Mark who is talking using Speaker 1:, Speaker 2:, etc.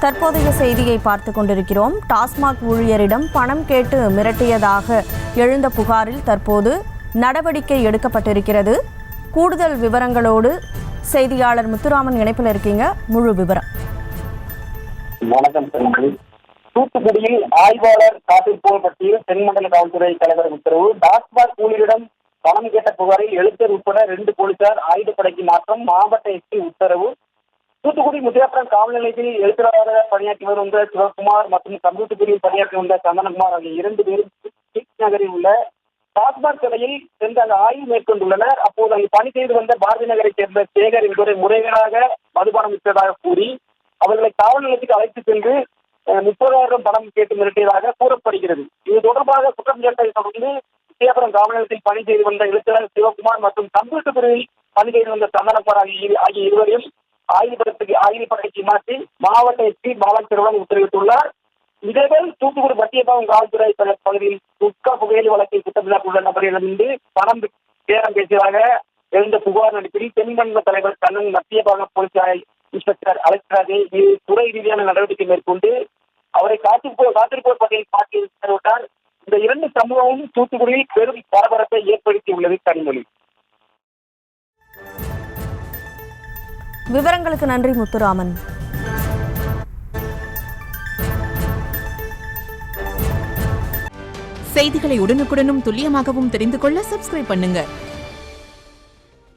Speaker 1: தற்போதைய செய்தியை பார்த்து கொண்டிருக்கிறோம். டாஸ்மாக் ஊழியரிடம் பணம் கேட்டு மிரட்டியதாக எழுந்த புகாரில் தற்போது நடவடிக்கை எடுக்கப்பட்டிருக்கிறது. கூடுதல் விவரங்களோடு செய்தியாளர் முத்துராமன் இணைப்பில் இருக்கீங்க. முழு விவரம்.
Speaker 2: வணக்கம். தூத்துக்குடியில் ஆய்வாளர் காத்திருப்போர் பட்டியல் தென்மண்டல காவல்துறை தலைவர் உத்தரவு. டாஸ்மாக் ஊழியரிடம் பணம் கேட்ட புகாரில் எழுத்தர் உட்பட 2 போலீசார் ஆயுதப்படைக்கு மாற்றம். மாவட்ட எஸ்பி உத்தரவு. தூத்துக்குடி முத்தியாபுரம் காவல் நிலையத்தில் எழுத்தராக பணியாற்றி வந்த சிவகுமார் மற்றும் கம்ப்யூட்டர் பிரிவில் பணியாற்றி வந்த சந்தனகுமார் ஆகிய 2 பேரும் நகரில் உள்ள டாஸ்மாக் கடையில் சென்று அங்கு ஆய்வு மேற்கொண்டுள்ளனர். அப்போது அங்கு பணி செய்து வந்த பாரதி நகரை சேர்ந்த சேகர் என்பவரை முறைகேடாக மதுபானம் விற்றதாக கூறி அவர்களை காவல் நிலையத்துக்கு அழைத்து சென்று 30,000 பணம் கேட்டு மிரட்டியதாக கூறப்படுகிறது. இது தொடர்பாக குற்றம் சாட்டை தொடர்ந்து முத்தியாபுரம் காவல் நிலையத்தில் பணி செய்து வந்த எழுத்தர் சிவகுமார் மற்றும் கம்ப்யூட்டர் பிரிவில் பணி செய்து வந்த சந்தனகுமார் ஆகிய இருவரையும் ஆயுதப்படைக்கு மாற்றி மாவட்ட எஸ்பி பாலச்சரவன் உத்தரவிட்டுள்ளார். இதேபோல் தூத்துக்குடி மத்தியபாகம் காவல்துறை பகுதியில் குட்கா புகையிலை வழக்கில் குற்றச்சாட்டுள்ள நபரிடமிருந்து பணம் பேரம் பேசியதாக எழுந்த புகார் அடிப்படையில் தென்மண்டல தலைவர் கண்ணன் மத்தியபாக போலீஸ் இன்ஸ்பெக்டர் அலெக்ஸ்ராஜை துறை ரீதியான நடவடிக்கை மேற்கொண்டு அவரை காத்திருப்போர் பகுதியில் மாற்றி உத்தரவிட்டார். இந்த 2 சம்பவமும் தூத்துக்குடியில் பெரும் பரபரப்பை ஏற்படுத்தியுள்ளது. கனிமொழி,
Speaker 1: விவரங்களுக்கு நன்றி முத்துராமன்.
Speaker 3: செய்திகளை உடனுக்குடனும் துல்லியமாகவும் தெரிந்து கொள்ள சப்ஸ்கிரைப் பண்ணுங்க.